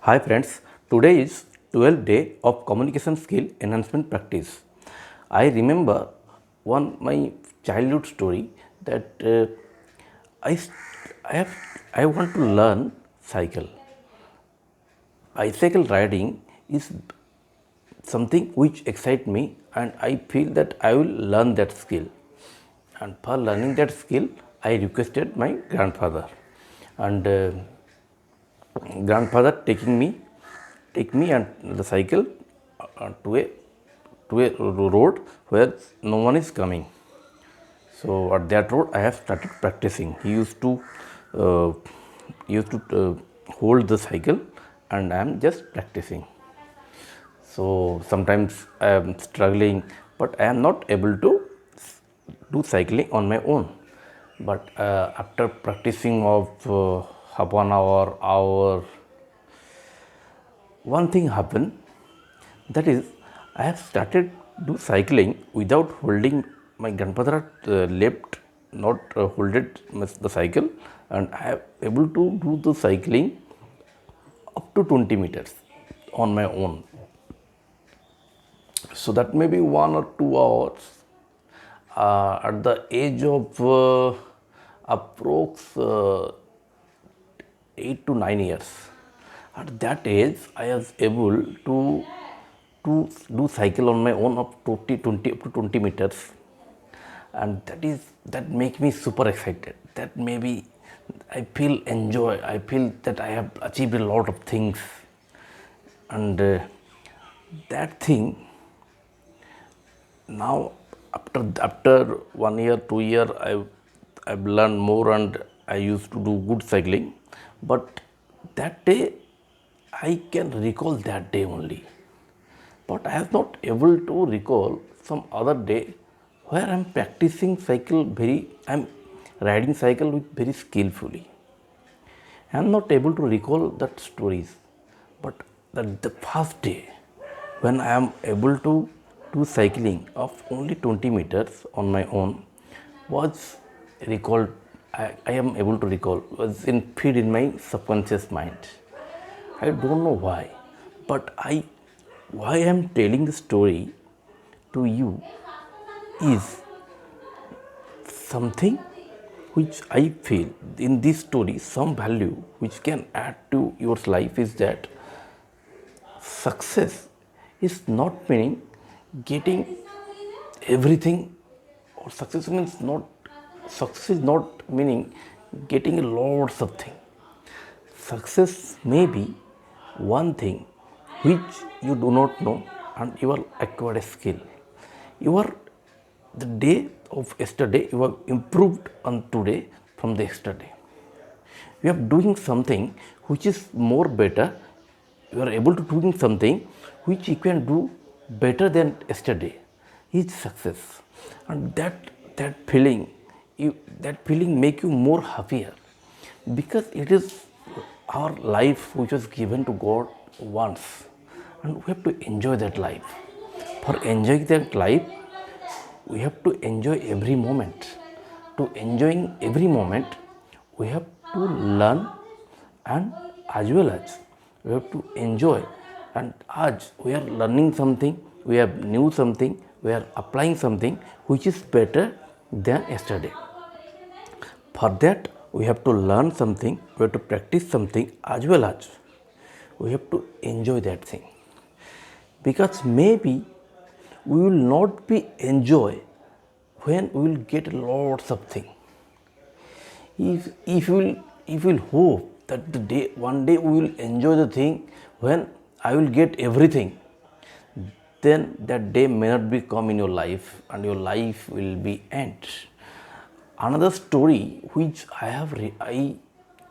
Hi friends, today is 12th day of communication skill enhancement practice. I remember one my childhood story that I, I, have, I want to learn cycle. Bicycle riding is something which excites me and I feel that I will learn that skill. And for learning that skill, I requested my grandfather. And grandfather take me and the cycle to a road where no one is coming. So at that road, I have started practicing. He uh, hold the cycle, and I am just practicing. So sometimes I am struggling, but I am not able to do cycling on my own. But after practicing of half an hour, one thing happened, that is I have started do cycling without holding. My grandfather left not holded the cycle, and I am able to do the cycling up to 20 meters on my own. So that may be 1 or 2 hours at the age of approx 8 to 9 years. At that age, I was able to do cycle on my own of 20 up to 20 meters, and that make me super excited. That maybe I feel enjoy. I feel that I have achieved a lot of things, and that thing now after 1 year 2 year I've learned more and I used to do good cycling, but that day I can recall that day only, but I am not able to recall some other day where I'm practicing cycle I'm riding cycle with very skillfully. I'm not able to recall that stories, but the first day when I am able to do cycling of only 20 meters on my own was recalled. I am able to recall was in feed in my subconscious mind. I don't know why, but why I am telling the story to you is something which I feel in this story, some value which can add to your life is that success is not meaning getting everything, or success is not meaning getting lots of things. Success may be one thing which you do not know and you are acquired a skill. You are the day of yesterday, you have improved on today from the yesterday. You are doing something which is more better. You are able to doing something which you can do better than yesterday is success, and that feeling that feeling make you more happier, because it is our life which was given to God once, and we have to enjoy that life. For enjoying that life, we have to enjoy every moment. To enjoying every moment, we have to learn, and as well as we have to enjoy. And as we are learning something, we have new something, we are applying something which is better than yesterday. For that, we have to learn something, we have to practice something, as well as we have to enjoy that thing. Because maybe we will not be enjoy when we will get lots of things. If we will hope that the day one day we will enjoy the thing when I will get everything, then that day may not be come in your life and your life will be end. Another story which I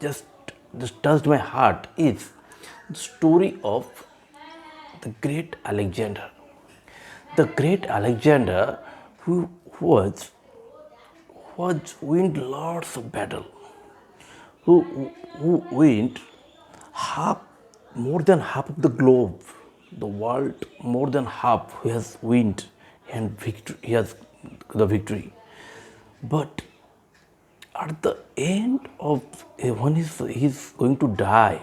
just just touched my heart is the story of the great Alexander. The great Alexander who was win lots of battle, who win half more than half of the globe, the world more than half he has win and victory he has the victory. But at the end of when he's going to die,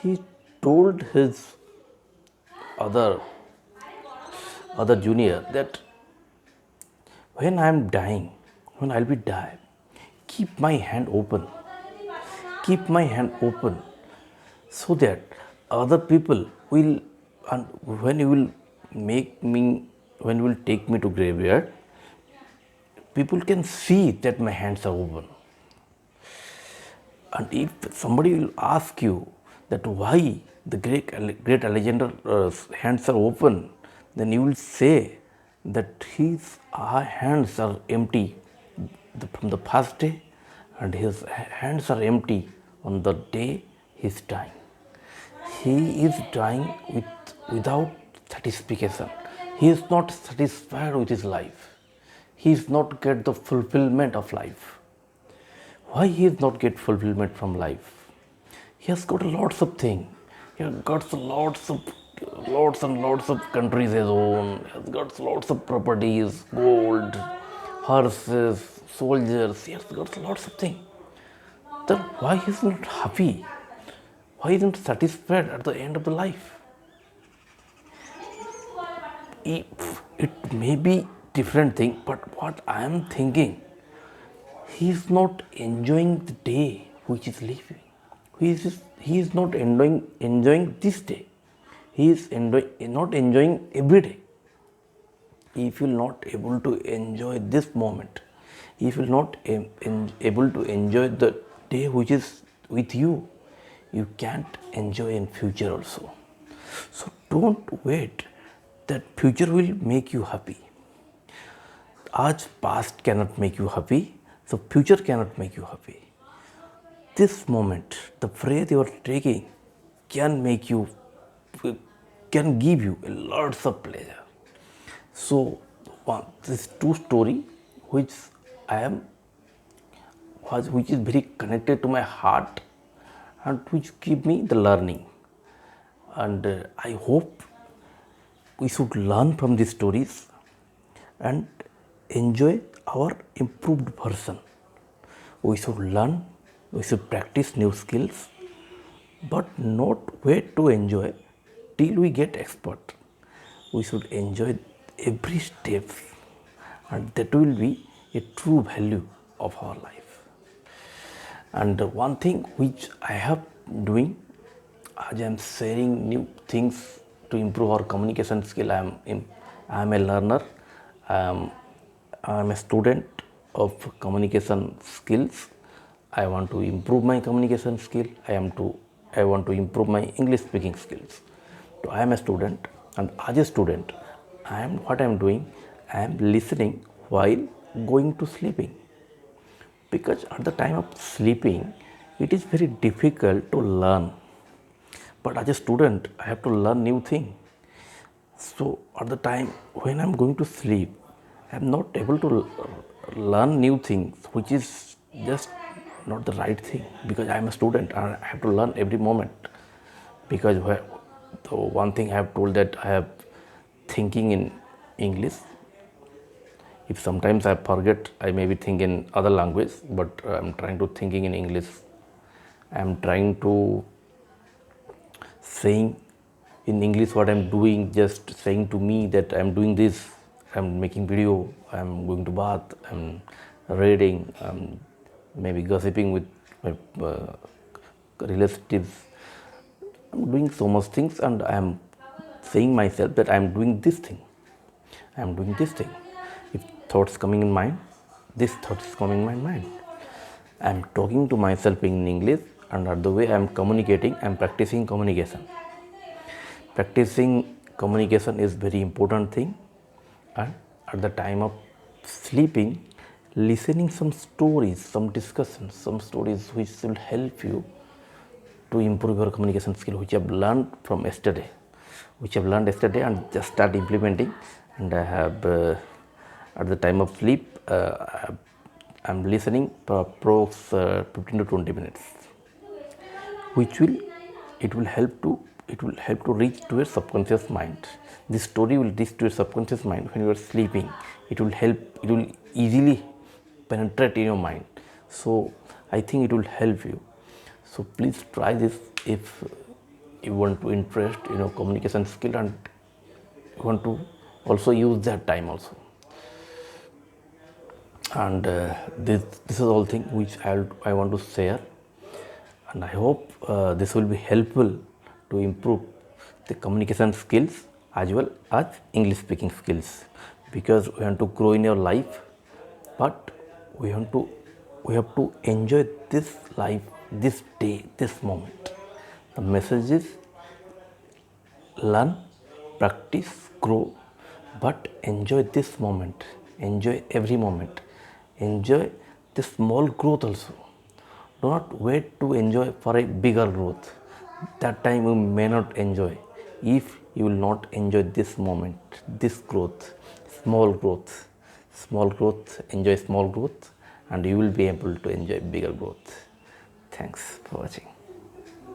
he told his other junior that when I am dying, when I'll be die, keep my hand open. Keep my hand open so that other people will, and when you will make me, when you will take me to graveyard, people can see that my hands are open. And if somebody will ask you that why the great Alexander's hands are open, then you will say that his hands are empty from the past day, and his hands are empty on the day he is dying. He is dying without satisfaction. He is not satisfied with his life. He is not get the fulfillment of life. Why he is not get fulfillment from life? He has got lots of things. He has got lots and lots of countries his own. He has got lots of properties, gold, horses, soldiers. He has got lots of things. Then why he is not happy? Why isn't satisfied at the end of the life? It may be different thing, but what I am thinking, he is not enjoying the day which is living. He is not enjoying this day. He is not enjoying every day. If you will not able to enjoy this moment, if you will not able to enjoy the day which is with you, you can't enjoy in future also. So don't wait that future will make you happy. आज past cannot make you happy, so future cannot make you happy. This moment, the breath you are taking can make you, can give you lots of pleasure. So this true story which which is very connected to my heart and which give me the learning. And I hope we should learn from these stories and enjoy our improved version. We should learn, we should practice new skills, but not wait to enjoy till we get expert. We should enjoy every step, and that will be a true value of our life. And one thing which I have doing, as I am sharing new things to improve our communication skill. I am a learner. I am a student of communication skills. I want to improve my communication skill. I want to improve my English speaking skills. So I am a student, and as a student, what I am doing, I am listening while going to sleeping. Because at the time of sleeping, it is very difficult to learn. But as a student, I have to learn new thing. So at the time when I am going to sleep, I am not able to learn new things, which is just not the right thing, because I am a student and I have to learn every moment. Because the one thing I have told, that I have thinking in English. If sometimes I forget, I may be thinking in other language, but I am trying to thinking in English. I am trying to saying in English what I am doing, just saying to me that I am doing this, I am making video, I am going to bath, I am reading, I am maybe gossiping with my relatives. I am doing so much things, and I am saying myself that I am doing this thing. I am doing this thing. If thoughts coming in mind, this thought is coming in my mind. I am talking to myself in English, and at the way I am communicating, I am practicing communication. Practicing communication is very important thing. And at the time of sleeping, listening some stories, some discussions, some stories which will help you to improve your communication skill, which you have learned from yesterday, and just start implementing. And I have at the time of sleep, I am listening for approx 15 to 20 minutes, which will help to reach to your subconscious mind. This story will reach to your subconscious mind when you are sleeping. It will easily penetrate in your mind. So I think it will help you. So please try this. If you want to interest communication skill, and you want to also use that time also. And this is all thing which I want to share, and I hope this will be helpful to improve the communication skills as well as English speaking skills, because we want to grow in your life, but we have to enjoy this life, this day, this moment. The message is learn, practice, grow, but enjoy this moment, enjoy every moment, enjoy the small growth also. Do not wait to enjoy for a bigger growth. That time you may not enjoy if you will not enjoy this moment, this growth, small growth, small growth, enjoy small growth, and you will be able to enjoy bigger growth. Thanks for watching.